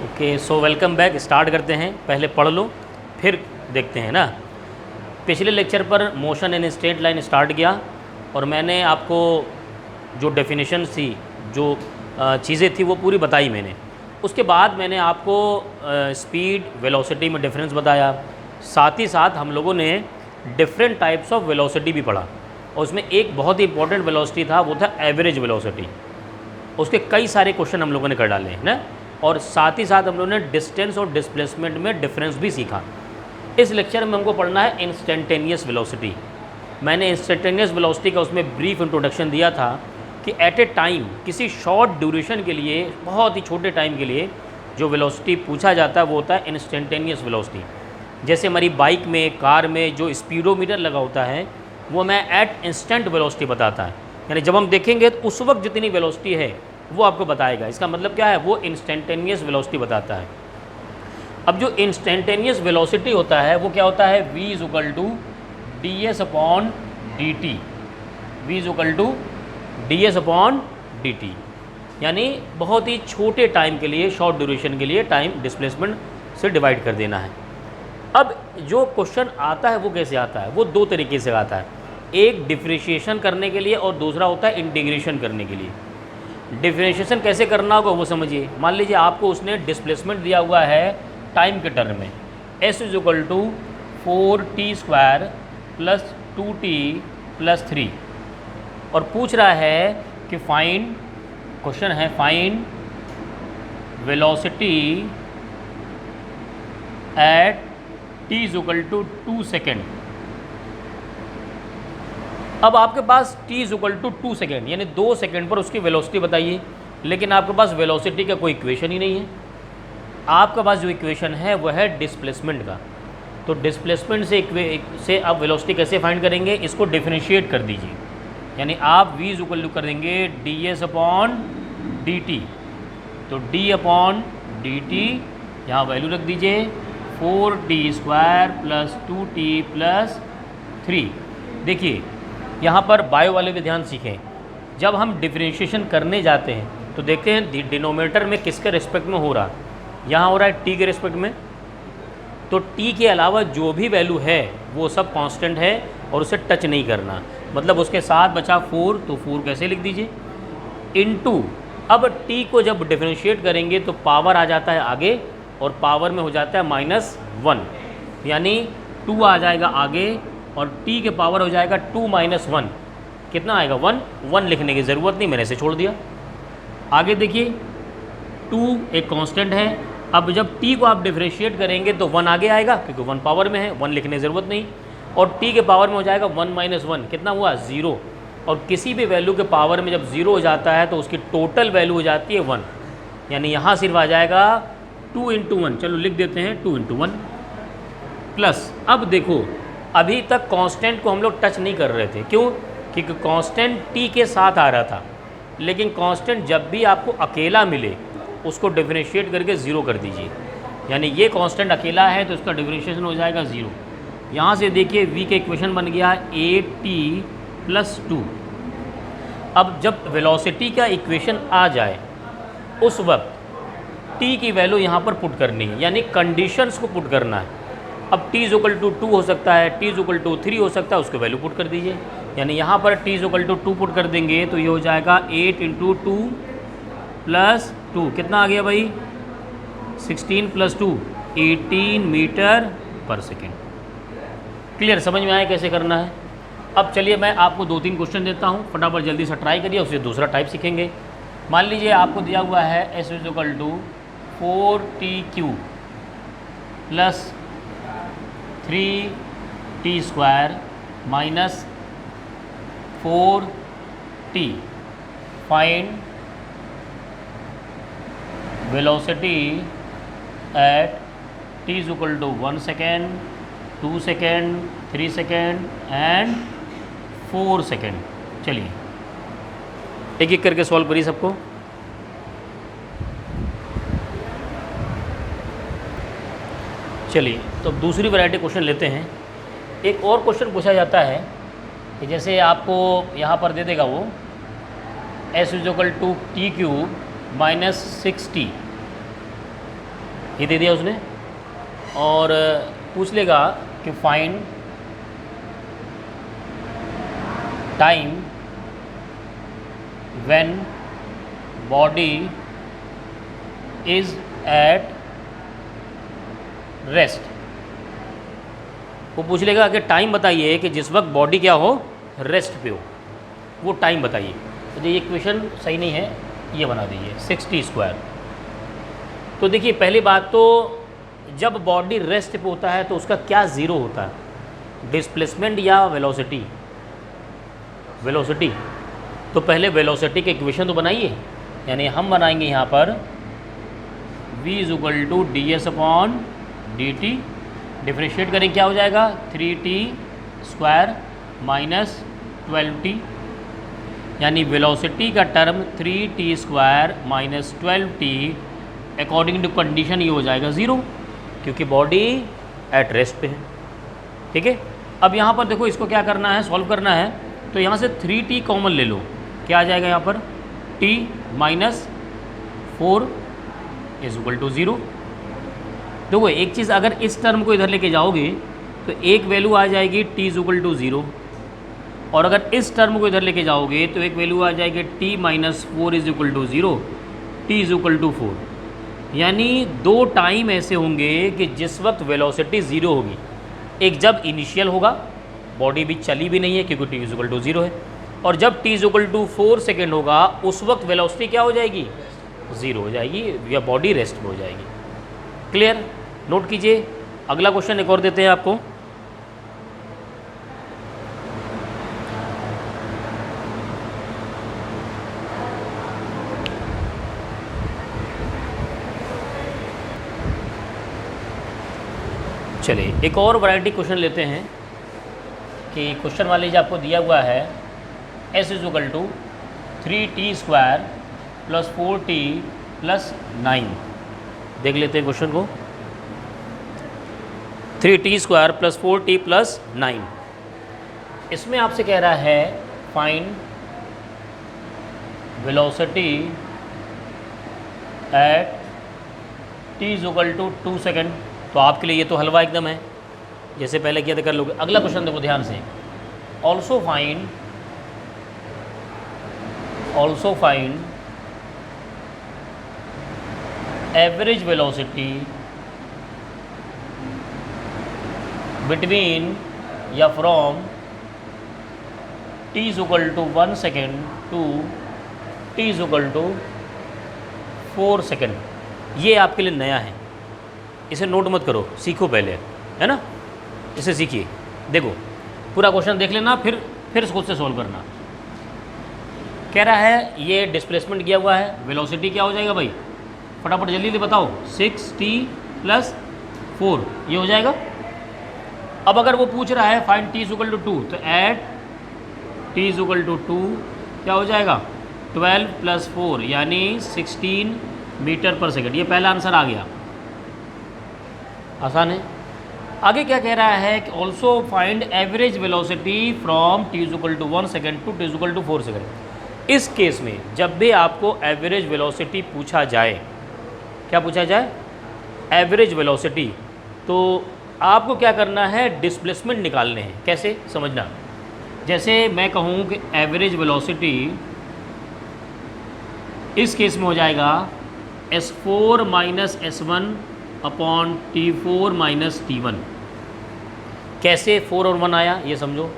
Okay, so welcome back. Start करते हैं। पहले पढ़ लो फिर देखते हैं ना। पिछले लेक्चर पर motion in straight line start किया और मैंने आपको जो डेफिनेशन थी, जो चीज़ें थी वो पूरी बताई मैंने। उसके बाद मैंने आपको स्पीड वेलोसिटी में डिफरेंस बताया। साथ ही साथ हम लोगों ने डिफरेंट टाइप्स ऑफ वेलोसिटी भी पढ़ा और उसमें एक बहुत ही इंपॉर्टेंट वेलोसिटी था, वो था एवरेज वेलोसिटी। उसके कई सारे क्वेश्चन हम लोगों ने कर डाले हैं ना। और साथ ही साथ हम लोगों ने डिस्टेंस और डिस्प्लेसमेंट में डिफरेंस भी सीखा। इस लेक्चर में हमको पढ़ना है इंस्टेंटेनियस वेलोसिटी। मैंने इंस्टेंटेनियस वेलोसिटी का उसमें ब्रीफ इंट्रोडक्शन दिया था कि एट ए टाइम किसी शॉर्ट ड्यूरेशन के लिए, बहुत ही छोटे टाइम के लिए जो वेलोसिटी पूछा जाता है वो होता है इंस्टेंटेनियस वेलोसिटी। जैसे हमारी बाइक में, कार में जो स्पीडोमीटर लगा होता है वो मैं एट इंस्टेंट वेलोसिटी बताता है, यानी जब हम देखेंगे तो उस वक्त जितनी वेलोसिटी है वो आपको बताएगा। इसका मतलब क्या है, वो इंस्टेंटेनियस वेलोसिटी बताता है। अब जो इंस्टेंटेनियस वेलोसिटी होता है वो क्या होता है, v is to d s upon d t. V is to d s upon d t, यानी बहुत ही छोटे टाइम के लिए, शॉर्ट ड्यूरेशन के लिए टाइम डिस्प्लेसमेंट से डिवाइड कर देना है। अब जो क्वेश्चन आता है वो कैसे आता है, वो दो तरीके से आता है। एक डिफरेंशिएशन करने के लिए और दूसरा होता है इंटीग्रेशन करने के लिए। डिफरेंशिएशन कैसे करना होगा वो समझिए। मान लीजिए आपको उसने डिस्प्लेसमेंट दिया हुआ है टाइम के टर्म में, s is equal to 4t² plus 2t plus 3, और पूछ रहा है कि फाइंड, क्वेश्चन है find velocity at t is equal to 2 second. अब आपके पास t is equal to 2 second यानी 2 सेकेंड पर उसकी वेलोसिटी बताइए, लेकिन आपके पास वेलोसिटी का कोई इक्वेशन ही नहीं है। आपके पास जो इक्वेशन है वो है डिस्प्लेसमेंट का। तो डिस्प्लेसमेंट से आप वेलोसिटी कैसे फाइंड करेंगे, इसको डिफरेंशिएट कर दीजिए। यानी आप v इज इक्वल टू कर देंगे D s upon d T. तो d अपॉन डी टी यहाँ वैल्यू रख दीजिए 4t² प्लस 2t प्लस 3। देखिए यहाँ पर बायो वाले भी ध्यान सीखें। जब हम डिफरेंशिएशन करने जाते हैं तो देखते हैं डिनोमिनेटर में किसके रिस्पेक्ट में हो रहा है। यहाँ हो रहा है t के रिस्पेक्ट में, तो t के अलावा जो भी वैल्यू है वो सब कांस्टेंट है और उसे टच नहीं करना। मतलब उसके साथ बचा 4, तो 4 कैसे लिख दीजिए इनटू। अब t को जब डिफरेंशिएट करेंगे तो पावर आ जाता है आगे और पावर में हो जाता है -1, यानी 2 आ जाएगा आगे और t के पावर हो जाएगा 2 - 1। कितना आएगा 1। 1 लिखने की ज़रूरत नहीं, मैंने इसे छोड़ दिया। आगे देखिए 2 एक कांस्टेंट है। अब जब t को आप डिफरेंशिएट करेंगे तो 1 आगे आएगा क्योंकि 1 पावर में है, 1 लिखने की ज़रूरत नहीं। और t के पावर में हो जाएगा 1 - 1, कितना हुआ 0। और किसी भी वैल्यू के पावर में जब 0 हो जाता है तो उसकी टोटल वैल्यू हो जाती है 1, यानी यहाँ सिर्फ आ जाएगा 2 × 1। चलो लिख देते हैं 2 × 1 प्लस। अब देखो अभी तक कांस्टेंट को हम लोग टच नहीं कर रहे थे, क्यों, क्योंकि कांस्टेंट t के साथ आ रहा था। लेकिन कांस्टेंट जब भी आपको अकेला मिले उसको डिफरेंशिएट करके 0 कर दीजिए। यानी ये कांस्टेंट अकेला है तो इसका डिफरेंशिएशन हो जाएगा 0। यहाँ से देखिए v का इक्वेशन बन गया 8t प्लस 2। अब जब वेलोसिटी का इक्वेशन आ जाए उस वक्त t की वैल्यू यहाँ पर पुट करनी है, यानी कंडीशंस को पुट करना है। अब t इज इक्वल टू 2 हो सकता है, t इज इक्वल टू 3 हो सकता है, उसको वैल्यू पुट कर दीजिए। यानी यहाँ पर t is equal to 2 put कर देंगे तो ये हो जाएगा 8 × 2 प्लस 2, कितना आ गया भाई 16 प्लस 2 18 मीटर पर सेकेंड। क्लियर, समझ में आया कैसे करना है। अब चलिए मैं आपको 2-3 क्वेश्चन देता हूँ, फटाफट जल्दी से ट्राई करिए, उससे दूसरा टाइप सीखेंगे। मान लीजिए आपको दिया हुआ है s is equal to 4t³ plus 3t² minus 4t। Find velocity at t is equal to 1 second, 2 second, 3 second and 4 second. चलिए एक एक करके सॉल्व करिए सबको। चलिए तो अब दूसरी वैरायटी क्वेश्चन लेते हैं। एक और क्वेश्चन पूछा जाता है कि जैसे आपको यहाँ पर दे देगा वो s is equal to t³ minus 60 ये दे दिया उसने, और पूछ लेगा कि find time when body is at rest. वो पूछ लेगा कि टाइम बताइए कि जिस वक्त बॉडी क्या हो, रेस्ट पे हो, वो टाइम बताइए। तो ये इक्वेशन सही नहीं है, ये बना दीजिए 60²। तो देखिए पहली बात तो जब बॉडी रेस्ट पे होता है तो उसका क्या ज़ीरो होता है, डिस्प्लेसमेंट या वेलोसिटी? वेलोसिटी। तो पहले वेलोसिटी की इक्वेशन तो बनाइए, यानी हम बनाएंगे यहाँ पर v = ds/dt, डिफ्रेंशिएट करें क्या हो जाएगा 3t² - 12t, यानी वेलोसिटी का term 3t² - 12t according to condition ये हो जाएगा 0, क्योंकि बॉडी एट रेस्ट पे है। ठीक है, अब यहाँ पर देखो इसको क्या करना है, सॉल्व करना है। तो यहाँ से 3t कॉमन ले लो, क्या आ जाएगा यहाँ पर t - 4 = 0। देखो एक चीज़, अगर इस टर्म को इधर लेके जाओगे तो एक वैल्यू आ जाएगी t = 0, और अगर इस टर्म को इधर लेके जाओगे तो एक वैल्यू आ जाएगी t - 4 = 0, t = 4। यानी दो टाइम ऐसे होंगे कि जिस वक्त वेलोसिटी 0 होगी। एक जब इनिशियल होगा, बॉडी भी चली भी नहीं है क्योंकि t = 0 है, और जब t = 4 सेकेंड होगा उस वक्त वेलोसिटी क्या हो जाएगी, 0 हो जाएगी, या बॉडी रेस्ट में हो जाएगी। क्लियर? नोट कीजिए। अगला क्वेश्चन एक और देते हैं आपको। चलिए एक और वैरायटी क्वेश्चन लेते हैं कि क्वेश्चन वाले जो आपको दिया हुआ है s = 3t² + 4t + 9। देख लेते हैं क्वेश्चन को। 3t² + 4t + 9, इसमें आपसे कह रहा है find velocity at t = 2 second. तो आपके लिए ये तो हलवा एकदम है, जैसे पहले किया था कर लोगे। अगला क्वेश्चन देखो ध्यान से, also find average velocity between या from t = 1 second to t = 4 second. ये आपके लिए नया है, इसे नोट मत करो, सीखो पहले, है ना, इसे सीखिए। देखो पूरा क्वेश्चन देख लेना, फिर खुद से सॉल्व करना। कह रहा है ये डिस्प्लेसमेंट किया हुआ है, वेलोसिटी क्या हो जाएगा भाई, फटाफट जल्दी से बताओ, 6t + 4 ये हो जाएगा। अब अगर वो पूछ रहा है फाइंड t = 2, तो एट t = 2 क्या हो जाएगा 12 + 4 यानी 16 मीटर पर सेकेंड। ये पहला आंसर आ गया, आसान है। आगे क्या कह रहा है कि also find average velocity from t = 1 second to t = 4 second. इस केस में जब भी आपको एवरेज वेलोसिटी पूछा जाए, क्या पूछा जाए, एवरेज वेलोसिटी, तो आपको क्या करना है, डिस्प्लेसमेंट निकालने हैं। कैसे समझना, जैसे मैं कहूँ कि एवरेज वेलोसिटी इस केस में हो जाएगा s4 - s1 upon t4 - t1। कैसे 4 और 1 आया ये समझो।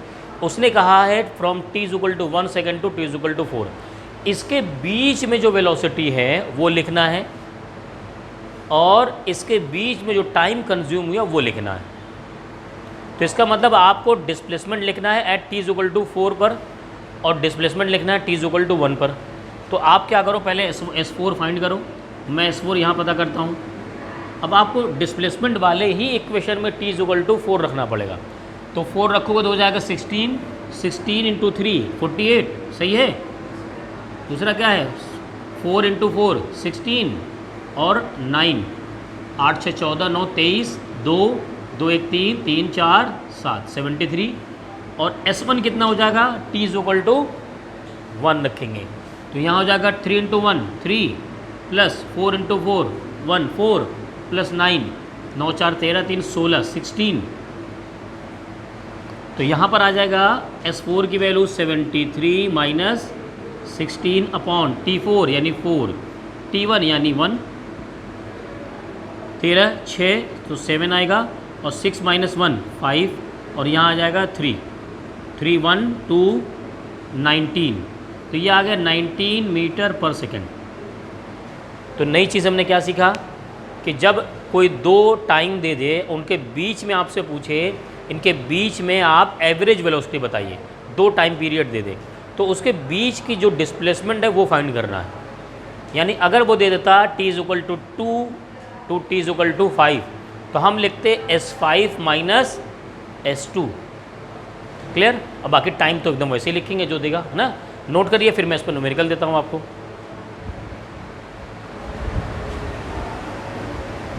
उसने कहा है from t = 1 second to t = 4, इसके बीच में जो वेलोसिटी है वो लिखना है, और इसके बीच में जो टाइम कंज्यूम हुआ वो लिखना है। तो इसका मतलब आपको डिस्प्लेसमेंट लिखना है एट t = 4 पर, और डिस्प्लेसमेंट लिखना है t = 1 पर। तो आप क्या करो, पहले s4 फाइंड करो, मैं s4 यहाँ पता करता हूँ। अब आपको डिस्प्लेसमेंट वाले ही इक्वेशन में t = 4 रखना पड़ेगा। तो 4 रखोगे तो हो जाएगा 16 × 3 48, सही है। दूसरा क्या है 4 × 4 16 और 9, 8 6 14 9 23, 2 2 1 3 3 4 7 73, और s1 कितना हो जाएगा, t = 1 रखेंगे तो यहाँ हो जाएगा 3 × 1 3, प्लस 4 इंटू 4 1 4 प्लस 9 9 4 13 3 16 16। तो यहाँ पर आ जाएगा S4 की वैल्यू 73 माइनस 16 अपॉन T4 यानी 4, T1 यानी 1, 13 6 तो 7 आएगा और 6 माइनस 1 5 और यहाँ आ जाएगा 3 3 1 2 19। तो ये आ गया 19 मीटर पर सेकेंड। तो नई चीज़ हमने क्या सीखा कि जब कोई दो टाइम दे दे, उनके बीच में आपसे पूछे इनके बीच में आप एवरेज वेलोसिटी बताइए, दो टाइम पीरियड दे दे, तो उसके बीच की जो डिस्प्लेसमेंट है वो फाइंड करना है। यानी अगर वो दे देता t = 2 टू t = 5 तो हम लिखते S5 माइनस S2। क्लियर? अब बाकी टाइम तो एकदम वैसे ही लिखेंगे जो देगा, है ना। नोट करिए, फिर मैं इस पर न्यूमेरिकल देता हूँ आपको।